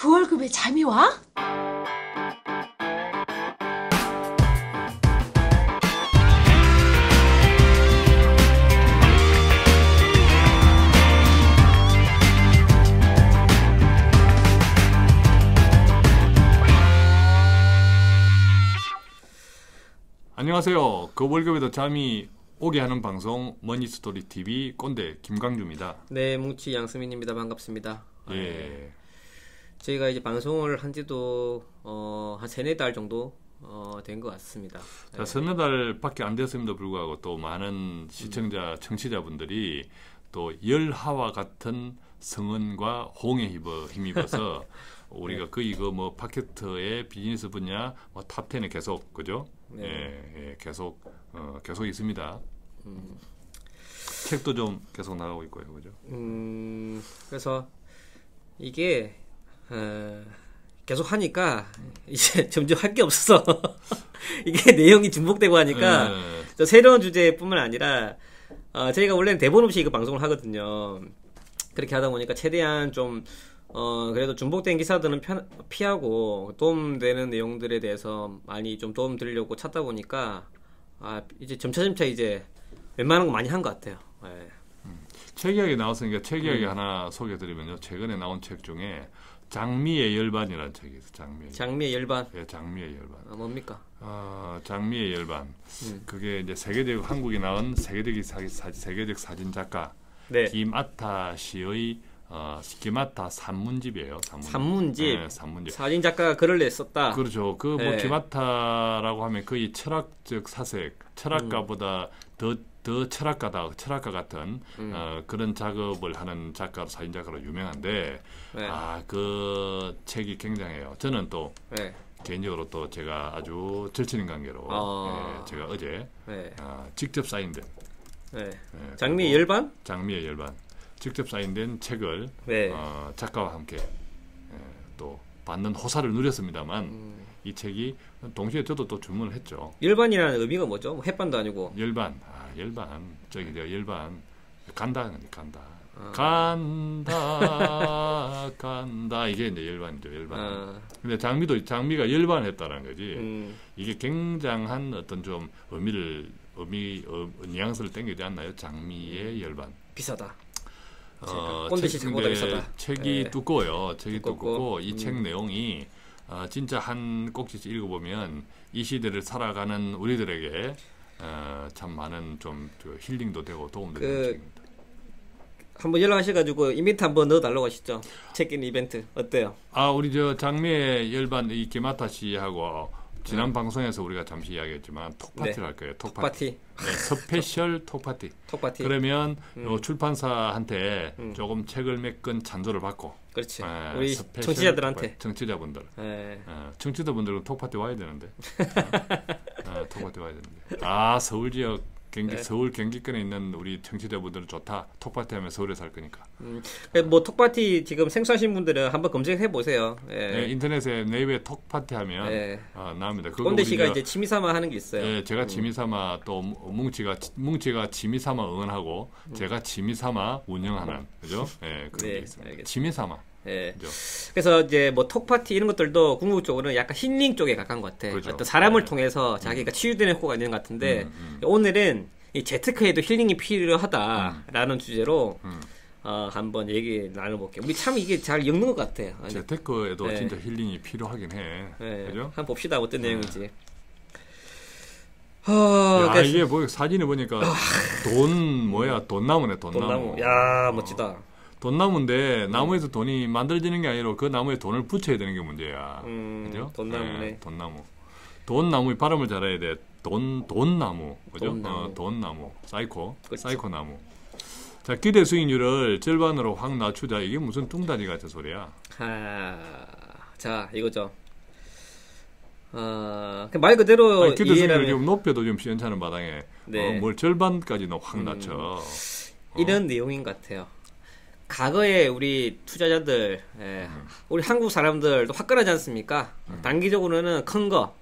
그 월급에 잠이 와? 안녕하세요. 그 월급에도 잠이 오게 하는 방송 머니스토리 TV 꼰대 김광주입니다. 네, 뭉치 양수민입니다. 반갑습니다. 예. 저희가 이제 방송을 한 지도 한 3-4달 정도 된 것 같습니다. 자, 3-4달밖에 안 됐음에도 불구하고 또 많은 시청자, 청취자분들이 또 열하와 같은 성은과 홍에 힘입어서 우리가 거의 그 뭐 팟캐스트의 비즈니스 분야 뭐 탑10에 계속 그죠? 네. 예, 계속 있습니다. 책도 좀 계속 나가고 있고요, 그죠? 그래서 이게 계속 하니까 이제 점점 할 게 없어서 이게 내용이 중복되고 하니까 저 새로운 주제뿐만 아니라 저희가 원래는 대본 없이 이거 방송을 하거든요. 그렇게 하다 보니까 최대한 좀 그래도 중복된 기사들은 피하고 도움되는 내용들에 대해서 많이 좀 도움 드리려고 찾다 보니까 이제 점차 이제 웬만한 거 많이 한 것 같아요. 네. 책 이야기 나왔으니까 책 이야기 하나 소개해드리면요. 최근에 나온 책 중에 장미의 열반이라는 책이 있어요. 장미의 열반. 예, 장미의 열반. 뭡니까? 장미의 열반. 그게 이제 세계적 한국이 나온 세계적 사진 작가 네. 김아타 씨의 김아타 산문집이에요. 산문집. 네, 산문집. 사진 작가가 글을 냈었다. 그렇죠. 그 뭐 네. 김아타라고 하면 거의 철학적 사색, 철학가보다 더 철학가 같은 그런 작업을 하는 작가로 사진 작가로 유명한데 네. 그 책이 굉장해요. 저는 또 네. 개인적으로 또 제가 아주 절친인 관계로 제가 어제 직접 사인된 장미의 열반? 장미의 열반 직접 사인된 책을 작가와 함께 또 받는 호사를 누렸습니다만 이 책이 동시에 저도 또 주문을 했죠. 열반이라는 의미가 뭐죠? 뭐 햇반도 아니고. 열반 저기 열반 간다 이게 이제 열반이죠. 열반. 근데 장미가 열반했다라는 거지. 이게 굉장한 어떤 좀 뉘앙스를 땡기지 않나요? 장미의 열반. 비싸다. 꼰대시 책보다 비싸다. 책이 두꺼워요. 책이 두껍고 이 책 내용이 진짜 한 꼭지 읽어보면 이 시대를 살아가는 우리들에게 참 많은 좀 힐링도 되고 도움도 되는 책입니다. 한번 연락하셔가지고 이벤트 한번 넣어달라고 하시죠. 책인 이벤트 어때요? 우리 저 장미의 열반 이 김아타 씨하고 지난 방송에서 우리가 잠시 이야기했지만 톡파티를 할 거예요. 톡파티. 스페셜 톡파티. 그러면 출판사한테 조금 책을 몇 권 찬조를 받고. 그렇지. 우리 청취자들한테. 청취자분들. 청취자분들은 톡파티 와야 되는데. 톡파티 와야 되는데. 서울 지역 서울 경기권에 있는 우리 청취자분들은 좋다. 톡파티 하면 서울에 살 거니까. 뭐 톡파티 지금 생소하신 분들은 한번 검색해 보세요. 인터넷에 네이버에 톡파티 하면 나옵니다. 꼰대 씨가 이제 취미삼아 하는 게 있어요. 제가 취미삼아 또 뭉치가 취미삼아 응원하고 제가 취미삼아 운영하는 그죠? 그런 게 있습니다. 알겠습니다. 취미삼아. 그죠? 그래서 이제 뭐 톡파티 이런 것들도 궁극적으로는 약간 힐링 쪽에 가까운 것 같아. 그렇죠. 어떤 사람을 통해서 자기가 치유되는 효과가 있는 것 같은데 오늘은 이 재테크에도 힐링이 필요하다라는 주제로 한번 얘기 나눠볼게요. 우리 참 이게 잘 엮는 것 같아요. 재테크에도 진짜 힐링이 필요하긴 해. 그죠? 한번 봅시다. 어떤 내용인지. 이게 뭐 사진을 보니까 돈나무네. 돈나무. 야, 멋지다. 돈나무인데 나무에서 돈이 만들어지는 게 아니라 그 나무에 돈을 붙여야 되는 게 문제야. 그죠? 돈나무네. 돈나무 발음을 잘해야 돼. 돈나무. 그죠? 돈나무. 사이코 나무. 자, 기대 수익률을 절반으로 확 낮추자. 이게 무슨 뚱다리 같은 소리야. 자, 이거죠. 말 그대로 기대 수익률을 좀 높여도 좀 시원찮은 마당에 뭘 절반까지는 확 낮춰. 이런 내용인 것 같아요. 과거에 우리 투자자들, 우리 한국 사람들도 화끈하지 않습니까? 단기적으로는 큰 거,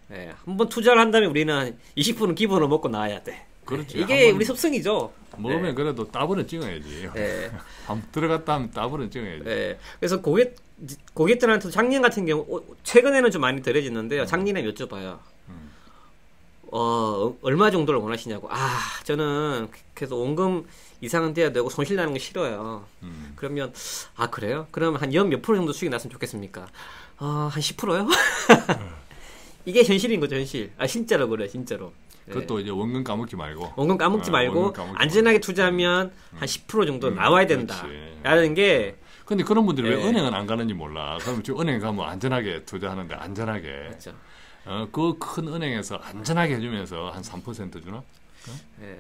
한번 투자를 한다면 우리는 20%는 기본으로 먹고 나와야 돼. 그렇지. 이게 우리 습성이죠. 먹으면 네. 그래도 따블은 찍어야지. 네. 한번 들어갔다 하면 따블은 찍어야지. 네. 그래서 고객들한테도 작년 같은 경우 최근에는 좀 많이 덜해졌는데요. 작년에 여쭤봐요. 얼마 정도를 원하시냐고. 저는 그래서 원금 이상은 돼야 되고 손실 나는 거 싫어요. 그러면 그래요? 그러면 한 연 몇 프로 정도 수익 났으면 좋겠습니까? 한 10%요? 이게 현실인 거죠, 현실. 진짜로 그래, 진짜로. 그것도 이제 원금 까먹지 말고. 원금 까먹지 말고 안전하게 투자하면 한 10% 정도 나와야 된다. 라는 게. 근데 그런 분들이 왜 은행은 안 가는지 몰라. 그러면 지금 은행 가면 안전하게 투자하는데 안전하게. 그렇죠. 그 큰 은행에서 안전하게 해주면서 한 3% 주나? 네.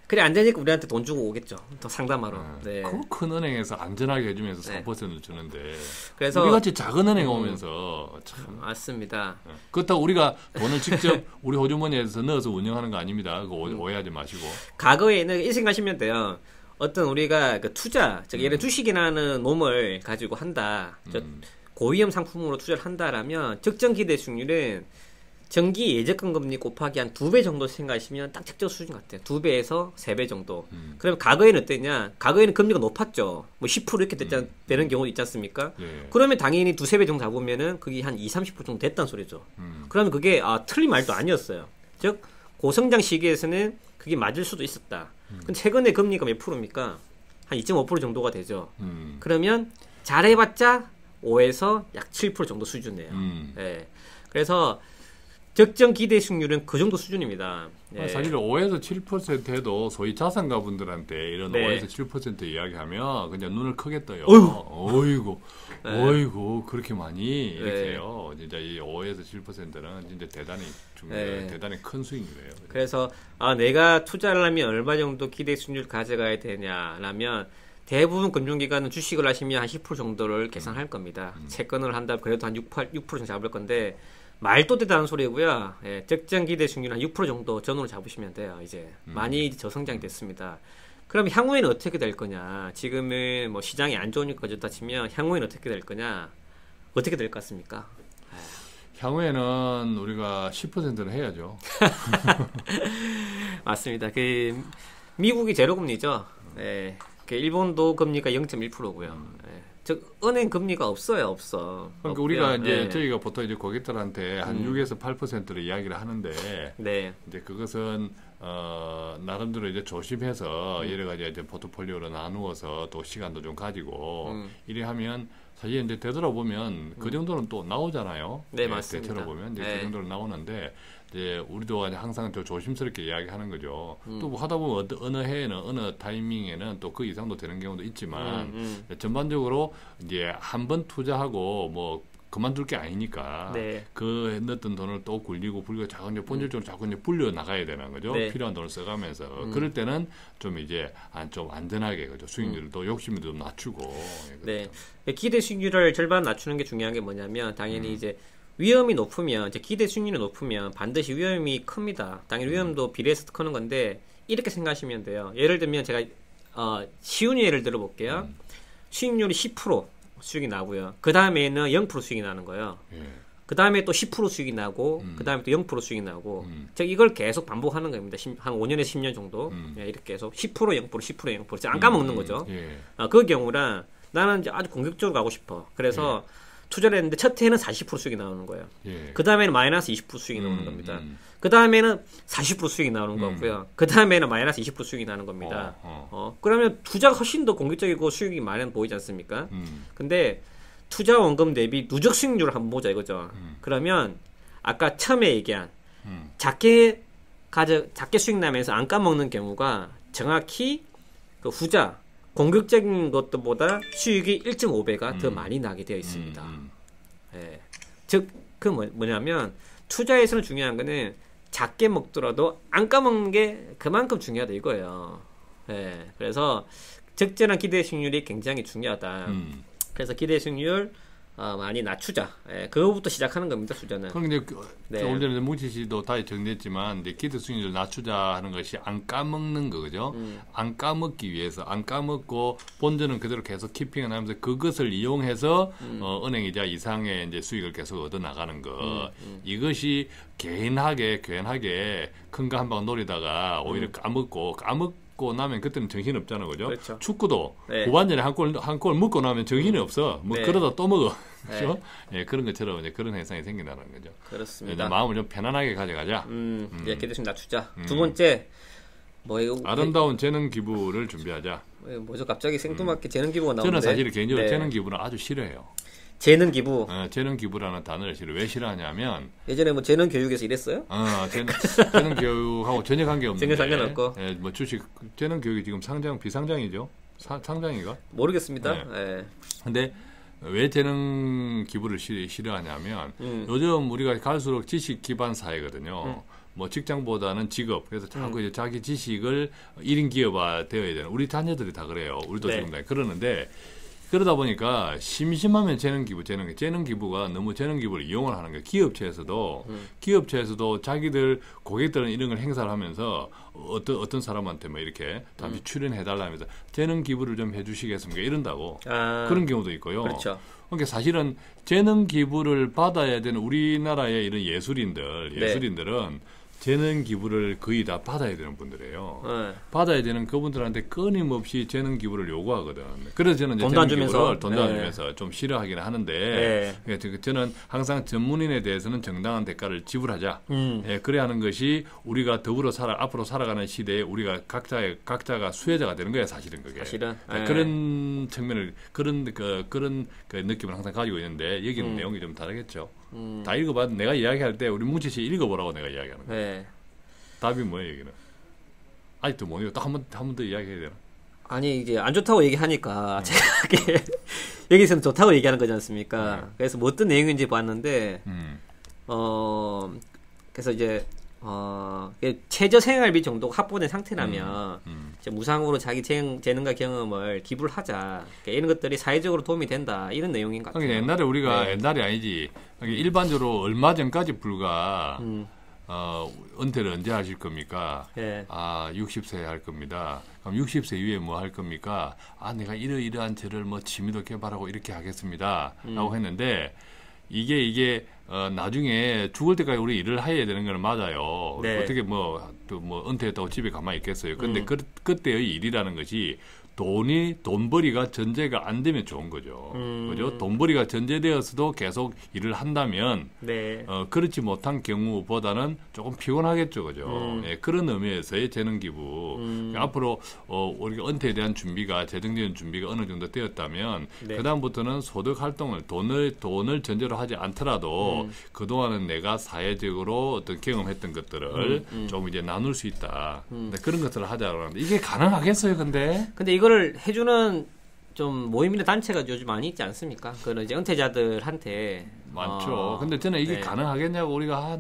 그래 안전하니까 우리한테 돈 주고 오겠죠. 더 상담하러. 네. 그 큰 은행에서 안전하게 해주면서 4% 주는데. 그래서 우리 같이 작은 은행 오면서 참. 맞습니다. 그렇다고 우리가 돈을 직접 우리 호주머니에서 넣어서 운영하는 거 아닙니다. 그거 오해하지 마시고. 과거에는 이 생각하시면 돼요. 어떤 우리가 그 투자, 즉 예를 주식이라는 놈을 가지고 한다. 고위험 상품으로 투자를 한다라면 적정 기대 수익률은 정기 예적금 금리 곱하기 한 2배 정도 생각하시면 딱 적정 수준 같아요. 2배에서 3배 정도. 그럼 과거에는 어땠냐? 과거에는 금리가 높았죠. 뭐 10% 이렇게 되는 경우도 있지 않습니까? 예. 그러면 당연히 2-3배 정도 잡으면은 그게 한 20-30% 정도 됐다는 소리죠. 그러면 그게 틀린 말도 아니었어요. 즉 고성장 시기에서는 그게 맞을 수도 있었다. 근데 최근에 금리가 몇 프로입니까? 한 2.5% 정도가 되죠. 그러면 잘해봤자 5에서 약 7% 정도 수준이에요. 예. 그래서 적정 기대 수익률은 그 정도 수준입니다. 예. 사실 5에서 7% 해도 소위 자산가분들한테 이런 네. 5에서 7% 이야기하면 그냥 눈을 크게 떠요. 어휴. 어이구, 그렇게 많이 이렇게 네. 해요. 진짜 이 5에서 7%는 진짜 대단히 네. 대단히 큰 수익률이에요. 그래서 내가 투자를 하면 얼마 정도 기대 수익률 가져가야 되냐라면 대부분 금융기관은 주식을 하시면 한 10% 정도를 계산할 겁니다. 채권을 한다 그래도 한 6% 정도 잡을 건데 말도 되다는 소리고요. 예, 적정 기대 수익률 한 6% 정도 전후로 잡으시면 돼요. 이제 많이 저성장이 됐습니다. 그럼 향후에는 어떻게 될 거냐? 지금은 뭐 시장이 안 좋으니까 어쩌다 치면 향후에는 어떻게 될 거냐? 어떻게 될 것 같습니까? 향후에는 우리가 10%는 해야죠. 맞습니다. 미국이 제로금리죠. 예. 일본도 금리가 0.1%고요. 예. 즉 은행 금리가 없어요. 그러니까 없고요. 우리가 이제 예. 저희가 보통 이제 고객들한테 한 6에서 8%를 이야기를 하는데 네. 이제 그것은 나름대로 이제 조심해서 여러 가지 이제 포트폴리오로 나누어서 또 시간도 좀 가지고 이래 하면 사실 이제 되돌아보면 그 정도는 또 나오잖아요. 네, 맞습니다. 되돌아보면 이제 네. 그 정도는 나오는데 이제 우리도 항상 좀 조심스럽게 이야기하는 거죠. 또 뭐 하다 보면 어느 해에는 어느 타이밍에는 또 그 이상도 되는 경우도 있지만 전반적으로 이제 한 번 투자하고 뭐 그만둘 게 아니니까 네. 그 넣었던 돈을 또 굴리고 자꾸 이제 본질적으로 자꾸 이제 불려 나가야 되는 거죠. 네. 필요한 돈을 써가면서 그럴 때는 좀 이제 좀 안전하게 그죠. 수익률도 욕심을 좀 낮추고. 네. 기대 수익률을 절반 낮추는 게 중요한 게 뭐냐면 당연히 이제 위험이 높으면 이제 기대 수익률이 높으면 반드시 위험이 큽니다. 당연히 위험도 비례해서 크는 건데 이렇게 생각하시면 돼요. 예를 들면 제가 쉬운 예를 들어볼게요. 수익률이 10% 수익이 나고요. 그 다음에는 0% 수익이 나는 거예요. 예. 그 다음에 또 10% 수익이 나고 그 다음에 또 0% 수익이 나고 즉 이걸 계속 반복하는 겁니다. 한 5년에서 10년 정도 예, 이렇게 계속 10% 0% 10% 0% 안 까먹는 거죠. 예. 그 경우랑 나는 이제 아주 공격적으로 가고 싶어. 그래서 투자를 했는데 첫 해에는 40% 수익이 나오는 거예요. 예. 그 다음에는 마이너스 20% 수익이 나오는 겁니다. 그 다음에는 40% 수익이 나오는 거고요. 그 다음에는 마이너스 20% 수익이 나는 겁니다. 그러면 투자가 훨씬 더 공격적이고 수익이 많이 보이지 않습니까? 근데 투자 원금 대비 누적 수익률을 한번 보자 이거죠. 그러면 아까 처음에 얘기한 작게 수익 나면서 안 까먹는 경우가 정확히 그 후자 공격적인 것보다 수익이 1.5배가 더 많이 나게 되어 있습니다. 예. 즉, 그 뭐냐면 투자에서는 중요한 거는 작게 먹더라도 안 까먹는 게 그만큼 중요하다 이거예요. 예. 그래서 적절한 기대 수익률이 굉장히 중요하다. 그래서 기대 수익률 많이 낮추자. 예, 그거부터 시작하는 겁니다. 수저는. 그럼 이제 네. 오늘 전에 뭉치 씨도 다시 정리했지만 이제 기대 수익률을 낮추자 하는 것이 안 까먹는 거죠. 안 까먹기 위해서 안 까먹고 본전은 그대로 계속 키핑을 하면서 그것을 이용해서 은행이자 이상의 이제 수익을 계속 얻어 나가는 거. 이것이 괜하게 큰 거 한 방 노리다가 오히려 까먹고 나면 그때는 정신 없잖아, 그죠? 그렇죠. 축구도 네. 후반전에 한 골 먹고 나면 정신이 없어. 뭐 네. 그러다 또 먹어. 네. 그렇죠? 예, 그런 것처럼 이제 그런 현상이 생긴다는 거죠. 그렇습니다. 마음을 좀 편안하게 가져가자. 이제 기대 수익 낮추자. 두 번째 뭐 이거 아름다운 재능 기부를 준비하자. 뭐죠? 갑자기 생뚱맞게 재능 기부가 나오는데. 저는 사실 개인적으로 네. 재능 기부는 아주 싫어해요. 재능 기부. 재능 기부라는 단어를 싫어. 왜 싫어하냐면 예전에 뭐 재능 교육에서 일했어요? 재능 교육하고 전혀 관계 없는데. 전혀 상관없고. 예, 뭐 주식 재능 교육이 지금 상장 비상장이죠. 상장이가? 모르겠습니다. 네. 예. 근데 왜 재능 기부를 싫어하냐면 요즘 우리가 갈수록 지식 기반 사회거든요. 뭐 직장보다는 직업. 그래서 자꾸 이제 자기 지식을 1인 기업화 되어야 되는. 우리 자녀들이 다 그래요. 우리도 네. 지금 다 그러는데 그러다 보니까 심심하면 재능 기부가 너무 재능 기부를 이용을 하는 거예요. 기업체에서도 자기들 고객들은 이런 걸 행사를 하면서 어떤 사람한테 뭐 이렇게 잠시 출연해달라 하면서 재능 기부를 좀 해주시겠습니까? 이런다고. 그런 경우도 있고요. 그렇죠. 그러니까 사실은 재능 기부를 받아야 되는 우리나라의 이런 예술인들은 재능 기부를 거의 다 받아야 되는 분들이에요. 네. 받아야 되는 그분들한테 끊임없이 재능 기부를 요구하거든. 그래서 저는 이제 돈도 안 재능 주면서. 기부를 돈도 안 주면서 좀 싫어하기는 하는데 저는 항상 전문인에 대해서는 정당한 대가를 지불하자. 예, 그래야 하는 것이 우리가 더불어 앞으로 살아가는 시대에 우리가 각자가 수혜자가 되는 거야, 사실은 그게. 사실은. 그런 측면을 그런 느낌을 항상 가지고 있는데 여기는 내용이 좀 다르겠죠. 다 읽어봐도 내가 이야기할 때 우리 뭉치 씨 읽어보라고 내가 이야기하는 거야. 네. 답이 뭐예요, 여기는? 아직도 뭐예요? 또 한 번 더 이야기해야 되나? 아니 이제 안 좋다고 얘기하니까 제가 여기서는 좋다고 얘기하는 거지 않습니까? 그래서 뭐 어떤 내용인지 봤는데 그래서 이제 최저 생활비 정도 확보된 상태라면 이제 무상으로 자기 재능과 경험을 기부를 하자. 그러니까 이런 것들이 사회적으로 도움이 된다. 이런 내용인 것 같아요. 그러니까 옛날에 우리가 옛날이 아니지. 그러니까 일반적으로 얼마 전까지 불과 은퇴를 언제 하실 겁니까? 예. 60세 할 겁니다. 그럼 60세 이후에 뭐 할 겁니까? 내가 이러이러한 죄를 뭐 취미도 개발하고 이렇게 하겠습니다. 라고 했는데 이게 나중에 죽을 때까지 우리 일을 해야 되는 건 맞아요. 네. 어떻게 뭐 은퇴했다고 집에 가만히 있겠어요. 근데 그때의 일이라는 것이 돈벌이가 전제가 안 되면 좋은 거죠. 그죠? 돈벌이가 전제되어서도 계속 일을 한다면, 네. 그렇지 못한 경우보다는 조금 피곤하겠죠. 그죠? 예, 그런 의미에서의 재능기부. 앞으로, 우리가 은퇴에 대한 준비가, 재정적인 준비가 어느 정도 되었다면, 네. 그다음부터는 소득 활동을, 돈을 전제로 하지 않더라도, 그동안은 내가 사회적으로 어떤 경험했던 것들을 좀 이제 나눌 수 있다. 그런 것들을 하자고 하는데, 이게 가능하겠어요, 근데 이거를 해주는 좀 모임이나 단체가 요즘 많이 있지 않습니까? 그런 이제 은퇴자들한테 많죠. 근데 저는 이게 네. 가능하겠냐고 우리가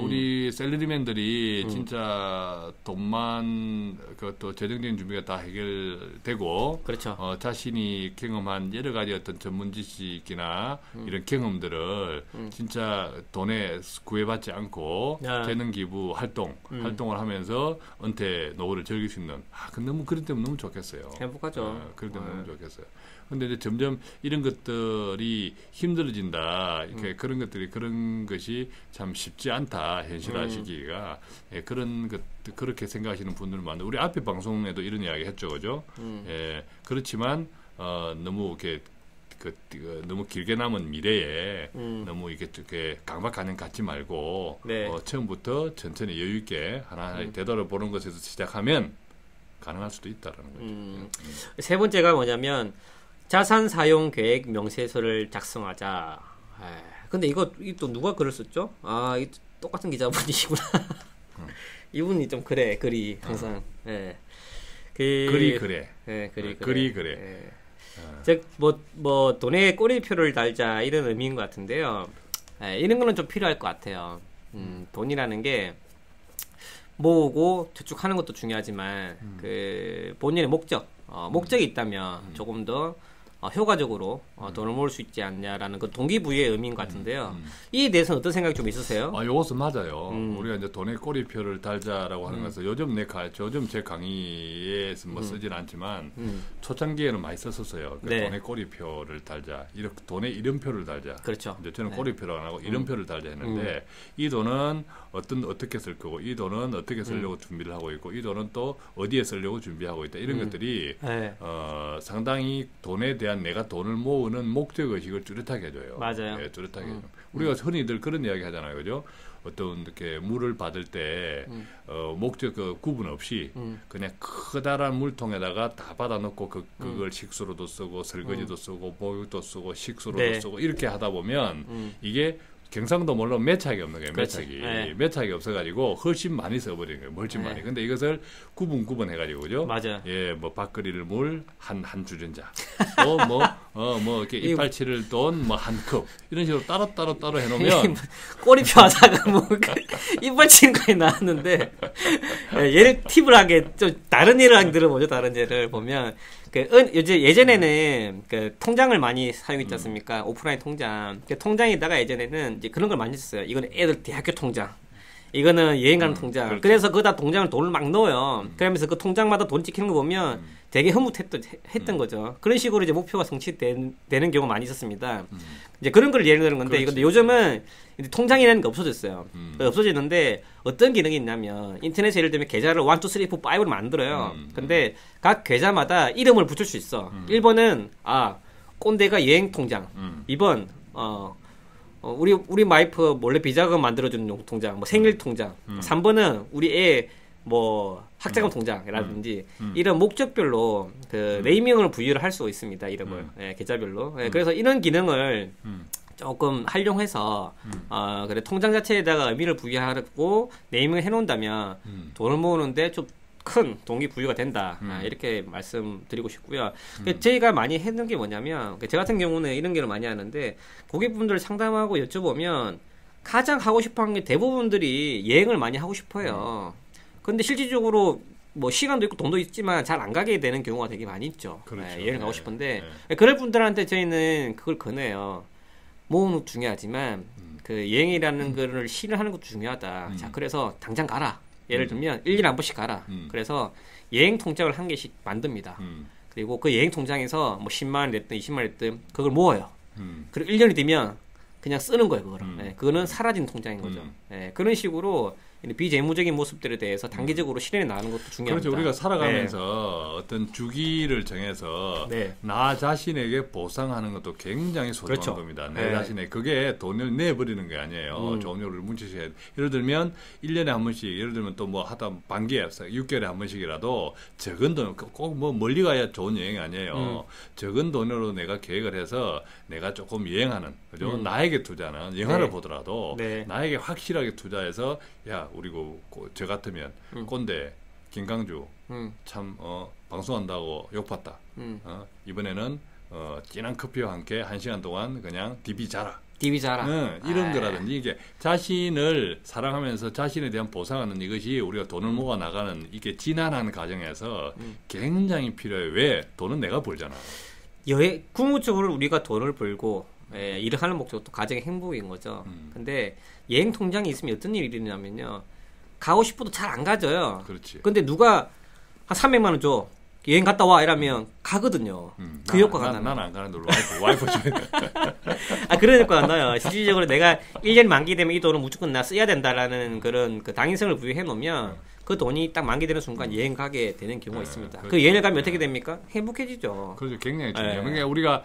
우리 셀러리맨들이 진짜 돈만 또 재정적인 준비가 다 해결되고 그렇죠. 자신이 경험한 여러 가지 어떤 전문 지식이나 이런 경험들을 진짜 돈에 구애받지 않고 재능 기부 활동을 하면서 은퇴 노후를 즐길 수 있는 너무 그럴 때면 너무 좋겠어요. 행복하죠. 그럴 때면 너무 좋겠어요. 근데 이제 점점 이런 것들이 힘들어진다. 이렇게 그런 것이 참 쉽지 않다. 현실화시키기가. 예, 그렇게 생각하시는 분들 많은데 우리 앞에 방송에도 이런 이야기 했죠, 그죠? 예, 그렇지만 너무 이렇게 너무 길게 남은 미래에 너무 이렇게 강박관념 갖지 말고 네. 처음부터 천천히 여유 있게 하나 되돌아보는 것에서 시작하면 가능할 수도 있다라는 거죠. 세 번째가 뭐냐면 자산 사용 계획 명세서를 작성하자. 근데 이거 또 누가 글을 썼죠? 이 똑같은 기자분이시구나. 이분이 좀 그래 글이 항상. 예. 글이 그래. 예, 글이 그래. 예. 즉 뭐 돈에 꼬리표를 달자 이런 의미인 것 같은데요. 이런 거는 좀 필요할 것 같아요. 돈이라는 게 모으고 저축하는 것도 중요하지만 그 본인의 목적이 있다면 조금 더 효과적으로 돈을 모을 수 있지 않냐라는 그 동기부여의 의미인 것 같은데요. 이에 대해서는 어떤 생각이 좀 있으세요? 이것은 맞아요. 우리가 이제 돈의 꼬리표를 달자라고 하는 것은 요즘 제 강의에 뭐 쓰진 않지만 초창기에는 많이 썼었어요. 네. 돈의 꼬리표를 달자, 돈의 이름표를 달자. 그렇죠. 이제 저는 꼬리표라고 안 하고 이름표를 달자 했는데 이 돈은 어떻게 쓸 거고 이 돈은 어떻게 쓰려고 준비를 하고 있고 이 돈은 또 어디에 쓰려고 준비하고 있다. 이런 것들이 네. 상당히 돈에 대한 내가 돈을 모으는 목적 의식을 뚜렷하게 해줘요. 맞아요. 네, 뚜렷하게 해줘. 우리가 흔히들 그런 이야기 하잖아요, 그죠? 어떤 이렇게 물을 받을 때 목적 구분 없이 그냥 커다란 물통에다가 다 받아놓고 그걸 식수로도 쓰고 설거지도 쓰고 보육도 쓰고 식수로도 네. 쓰고 이렇게 하다 보면 이게 경상도 물론 매착이 없는 거예요. 매착이. 네. 매착이 없어가지고 훨씬 많이 써버리는 거예요. 훨씬 많이. 근데 이것을 구분 해가지고, 그죠? 맞아요. 예, 뭐, 밥그릴 물 한 주전자. 또 이렇게 이빨치를 돈 한 컵. 이런 식으로 따로 해놓으면. 꼬리표 하다가 이빨 치는 거에 나왔는데, 예를 팁을 하게, 좀 다른 예를 하게 들어보죠. 다른 예를 보면. 예전에는 통장을 많이 사용했지 않습니까? 오프라인 통장. 통장에다가 예전에는 이제 그런 걸 많이 썼어요. 이거는 애들 대학교 통장. 이거는 여행 가는 통장. 그렇죠. 그래서 거기다 돈을 막 넣어요. 그러면서 그 통장마다 돈 찍히는 거 보면 되게 흐뭇했던 거죠. 그런 식으로 이제 목표가 성취되는 경우가 많이 있었습니다. 이제 그런 걸 예를 드는 건데, 이건데 요즘은 이제 통장이라는 게 없어졌어요. 없어지는데 어떤 기능이 있냐면 인터넷에 예를 들면 계좌를 1, 2, 3, 4, 5를 만들어요. 근데 각 계좌마다 이름을 붙일 수 있어. 1번은 꼰대가 여행 통장. 2번 우리 와이프 몰래 비자금 만들어주는 통장, 뭐 생일 통장. 3번은 우리 애 뭐 학자금 통장이라든지 이런 목적별로 네이밍을 부여를 할 수 있습니다. 이름을 계좌별로. 그래서 이런 기능을 조금 활용해서 그래 통장 자체에다가 의미를 부여하고 네이밍을 해놓는다면 돈을 모으는데 좀 큰 동기부여가 된다. 이렇게 말씀드리고 싶고요. 저희가 많이 했는 게 뭐냐면 저 같은 경우는 이런 게 많이 하는데 고객분들 상담하고 여쭤보면 가장 하고 싶어하는 게 대부분들이 여행을 많이 하고 싶어요. 근데 실질적으로 뭐 시간도 있고 돈도 있지만 잘 안 가게 되는 경우가 되게 많이 있죠. 그렇죠. 여행 가고 싶은데 그럴 분들한테 저희는 그걸 권해요. 모으는 것도 중요하지만 그 여행이라는 거를 실현하는 것도 중요하다. 자, 그래서 당장 가라. 예를 들면 1년에 한 번씩 가라. 그래서 여행 통장을 한 개씩 만듭니다. 그리고 그 여행 통장에서 뭐 10만 원 냈든 20만 원 냈든 그걸 모아요. 그리고 1년이 되면 그냥 쓰는 거예요, 그거를. 그거는 사라진 통장인 거죠. 그런 식으로 비재무적인 모습들에 대해서 단기적으로 실현해 나가는 것도 중요합니다. 그렇죠. 우리가 살아가면서 어떤 주기를 정해서 나 자신에게 보상하는 것도 굉장히 소중한 겁니다. 내 자신에 그게 돈을 내버리는 게 아니에요. 종료를 뭉치셔야 예를 들면 1년에 한 번씩 예를 들면 또 뭐 하다 반기에 6개월에 한 번씩이라도 적은 돈 꼭 뭐 멀리 가야 좋은 여행이 아니에요. 적은 돈으로 내가 계획을 해서 내가 조금 여행하는 그죠? 나에게 투자는 영화를 보더라도 나에게 확실하게 투자해서 야 우리 저 같으면 꼰대 김강주 참 방송한다고 욕봤다. 이번에는 진한 커피와 함께 1시간 동안 그냥 디비 자라. 이런 거라든지 이게 자신을 사랑하면서 자신에 대한 보상하는 이것이 우리가 돈을 모아 나가는 이게 진한한 과정에서 굉장히 필요해요. 왜? 돈은 내가 벌잖아. 궁극적으로 우리가 돈을 벌고 일을 하는 목적도 가정의 행복인 거죠. 근데 여행 통장이 있으면 어떤 일이 일어나면요. 가고 싶어도 잘 안 가져요. 그렇지. 근데 누가 한 300만 원 줘. 여행 갔다 와 이러면 가거든요. 그 효과가 나요. 난 안 가는데 와이프 줘야 그런 효과가 나요. 실질적으로 내가 1년 만기되면 이 돈을 무조건 나 써야 된다라는 그런 그 당위성을 부여해 놓으면 그 돈이 딱 만기되는 순간 여행 가게 되는 경우가 있습니다. 그렇죠. 그 여행을 가면 어떻게 됩니까? 행복해지죠. 그렇죠. 굉장히 중요해요. 그러니까 우리가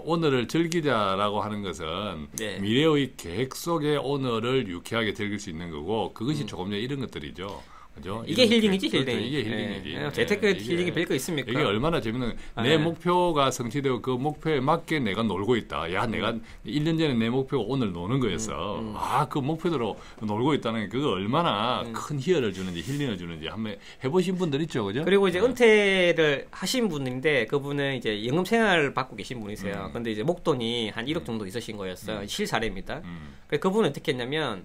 오늘을 즐기자라고 하는 것은 미래의 계획 속의 오늘을 유쾌하게 즐길 수 있는 거고 그것이 조금 전에 이런 것들이죠. 그죠? 이게 힐링이지, 힐링. 그렇죠. 이게 힐링이지. 재테크 힐링이 별거 있습니까? 이게 얼마나 재밌는 내 목표가 성취되고 그 목표에 맞게 내가 놀고 있다. 야, 내가 1년 전에 내 목표가 오늘 노는 거였어. 그 목표대로 놀고 있다는 게 그거 얼마나 큰 희열을 주는지 힐링을 주는지 한번 해보신 분들 있죠, 그죠? 그리고 이제 은퇴를 하신 분인데 그분은 이제 연금 생활을 받고 계신 분이세요. 근데 이제 목돈이 한 1억 정도 있으신 거였어요. 실사례입니다. 그래서 그분은 어떻게 했냐면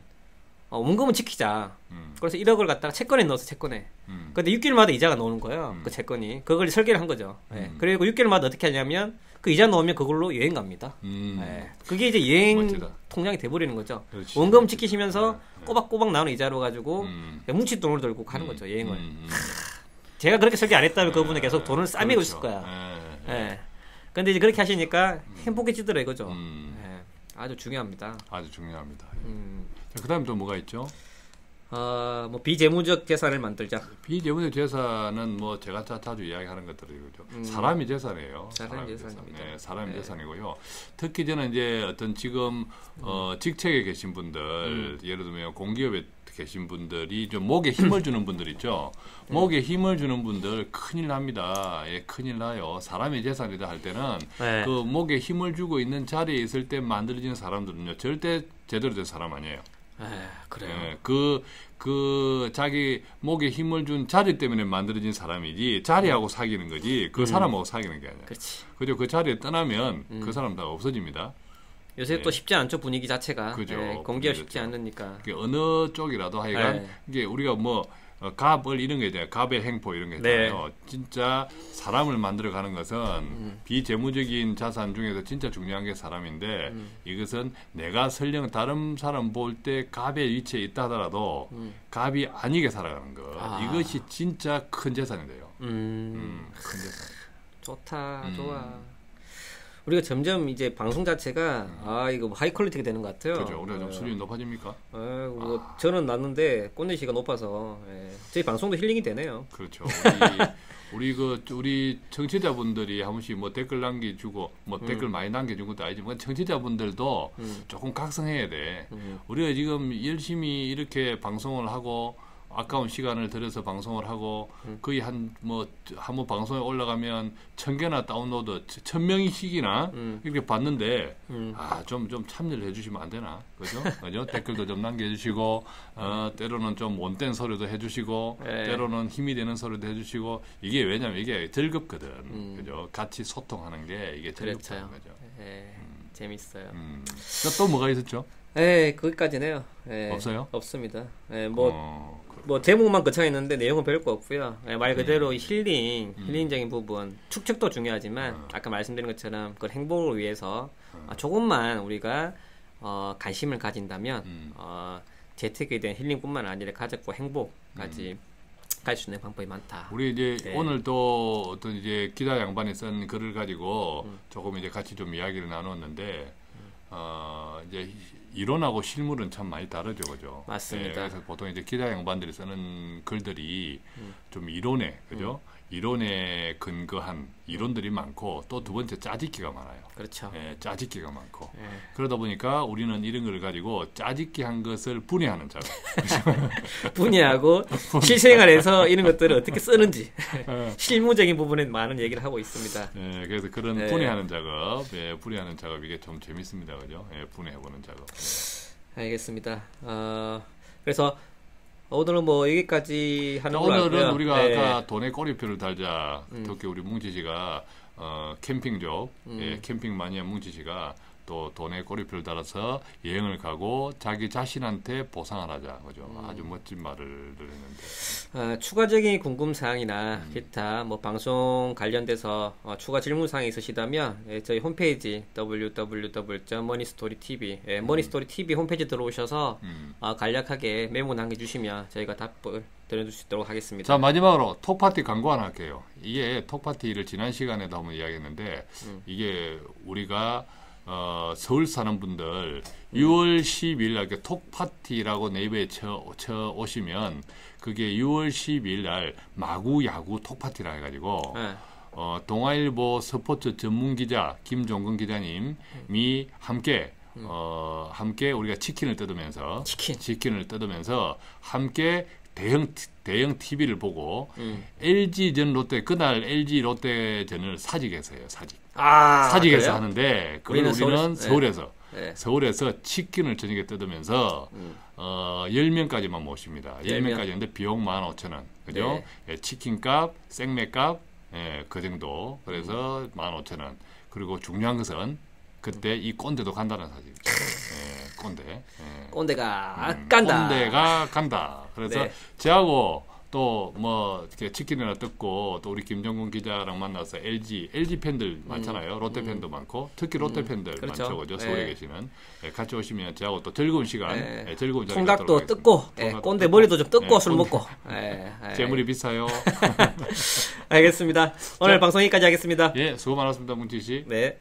원금은 지키자. 그래서 1억을 갖다가 채권에 넣어서 채권에. 근데 6개월마다 이자가 나오는 거예요. 그 채권이. 그걸 설계를 한 거죠. 예. 그리고 6개월마다 어떻게 하냐면 그 이자 넣으면 그걸로 여행 갑니다. 예. 그게 이제 여행 멋지다. 통장이 돼버리는 거죠. 그렇지. 원금 지키시면서 꼬박꼬박 나오는 이자로 가지고 뭉친 돈을 들고 가는 거죠. 여행을. 제가 그렇게 설계 안 했다면 그분은 계속 돈을 싸매고 있을 거야. 예. 근데 이제 그렇게 하시니까 행복해지더라 이거죠. 예. 아주 중요합니다. 아주 중요합니다. 자, 그다음 또 뭐가 있죠? 뭐 비재무적 재산을 만들자. 비재무적 재산은 뭐 제가 자주 이야기하는 것들이죠. 사람이 재산이에요. 사람이 재산입니다. 네, 사람이 네. 재산이고요. 특히 저는 이제 어떤 지금 직책에 계신 분들, 예를 들면 공기업에 계신 분들이 좀 목에 힘을 주는 분들 있죠. 목에 힘을 주는 분들 큰일 납니다. 예, 큰일 나요. 사람이 재산이다 할 때는 네. 그 목에 힘을 주고 있는 자리에 있을 때 만들어지는 사람들은요, 절대 제대로 된 사람 아니에요. 그래요. 예, 그 자기 목에 힘을 준 자리 때문에 만들어진 사람이지 자리하고 사귀는 거지 그 사람하고 사귀는 게 아니야. 그렇지. 그죠? 그 자리에 떠나면 그 사람 다 없어집니다. 요새 네. 또 쉽지 않죠 분위기 자체가. 그죠. 공기업 분위기 쉽지 자체가. 않으니까. 이게 어느 쪽이라도 하여간 네. 이게 우리가 뭐 갑을 이런 게 있잖아요. 갑의 행포 이런 게 있잖아요. 네. 진짜 사람을 만들어가는 것은 비재무적인 자산 중에서 진짜 중요한 게 사람인데 이것은 내가 설령 다른 사람 볼 때 갑의 위치에 있다 하더라도 갑이 아니게 살아가는 것. 이것이 진짜 큰 재산이 돼요. 큰 재산. 좋다. 좋아. 우리가 점점 이제 방송 자체가 이거 하이 퀄리티가 되는 것 같아요. 그죠. 우리가 좀 수준이 높아집니까? 뭐 저는 났는데 꼰대씨가 높아서 저희 방송도 힐링이 되네요. 그렇죠. 우리 청취자분들이 한 번씩 뭐 댓글 남겨주고 뭐 댓글 많이 남겨준 것도 아니지만 청취자분들도 조금 각성해야 돼. 우리가 지금 열심히 이렇게 방송을 하고 아까운 시간을 들여서 방송을 하고 거의 한번 방송에 올라가면 1000개나 다운로드 1000명이씩이나 이렇게 봤는데 좀 참여를 해주시면 안 되나 그죠? 댓글도 좀 남겨주시고 때로는 좀 못된 소리도 해주시고 때로는 힘이 되는 소리도 해주시고 이게 왜냐면 이게 즐겁거든 그죠? 같이 소통하는 게 이게 즐겁다는 거죠. 재밌어요. 또 뭐가 있었죠? 거기까지네요. 없어요? 없습니다. 뭐 제목만 거창했는데 내용은 별거 없고요. 말 그대로 힐링적인 부분, 축적도 중요하지만 아까 말씀드린 것처럼 그 행복을 위해서 조금만 우리가 관심을 가진다면 재택에 대한 힐링뿐만 아니라 가족과 행복까지 갈 수 있는 방법이 많다. 우리 이제 오늘 또 어떤 이제 기자 양반이 쓴 글을 가지고 조금 이제 같이 좀 이야기를 나눴는데 이제 이론하고 실물은 참 많이 다르죠, 그죠? 맞습니다. 그래서 보통 이제 기자 양반들이 쓰는 글들이 좀 이론에, 그죠? 이론에 근거한 이론들이 많고 또 두 번째 짜집기가 많아요. 그렇죠. 짜집기가 많고 그러다 보니까 우리는 이런 걸 가지고 짜집기한 것을 분해하는 작업. 분해하고 실생활에서 이런 것들을 어떻게 쓰는지 실무적인 부분에 많은 얘기를 하고 있습니다. 그래서 그런 분해하는 작업, 분해하는 작업 이게 좀 재밌습니다, 그죠? 분해해보는 작업. 알겠습니다. 그래서 오늘은 뭐 여기까지 하는 걸로 오늘은 알고요. 우리가 아까 돈의 꼬리표를 달자. 특히 우리 뭉치 씨가 캠핑족, 캠핑 마니아 뭉치 씨가 또 돈의 꼬리표를 달아서 여행을 가고 자기 자신한테 보상을 하자. 그죠? 아주 멋진 말을 했는데. 추가적인 궁금 사항이나 기타 뭐 방송 관련돼서 추가 질문 사항이 있으시다면 저희 홈페이지 www.moneystorytv moneystorytv 홈페이지 들어오셔서 간략하게 메모 남겨주시면 저희가 답을 드려줄 수 있도록 하겠습니다. 자, 마지막으로 톡파티 광고 하나 할게요. 이게 톡파티를 지난 시간에도 한번 이야기했는데 이게 우리가 서울 사는 분들 6월 12일 날 톡파티라고 네이버에 쳐 오시면 그게 6월 12일 날 마구 야구 톡파티라 해가지고 동아일보 스포츠 전문 기자 김종근 기자님이 함께 우리가 치킨을 뜯으면서 함께 대형 TV를 보고 LG전 롯데 그날 LG 롯데전을 사직에서 해요. 사직에서 그래요? 하는데 우리는 서울에서 치킨을 저녁에 뜯으면서 10명까지만 모십니다. 10명까지인데 비용 15,000원. 그죠? 치킨값, 생맥값 그 정도. 그래서 15,000원. 그리고 중요한 것은 그때 이 꼰대도 간다는 사실. 꼰대. 예. 꼰대가 간다. 꼰대가 간다. 그래서 네. 저하고 또 뭐 치킨이나 뜯고 또 우리 김정근 기자랑 만나서 LG 팬들 많잖아요. 롯데 팬도 많고 특히 롯데 팬들 그렇죠. 많죠, 그죠? 서울에 계시는. 예, 같이 오시면 저하고 또 즐거운 시간, 예, 즐거운 자리 통닭도 갖도록 뜯고, 하겠습니다. 꼰대 머리도 좀 뜯고 예, 술 꼰대. 먹고. 재물이 비싸요. 알겠습니다. 오늘 방송 여기까지 하겠습니다. 예, 수고 많았습니다, 문치 씨. 네.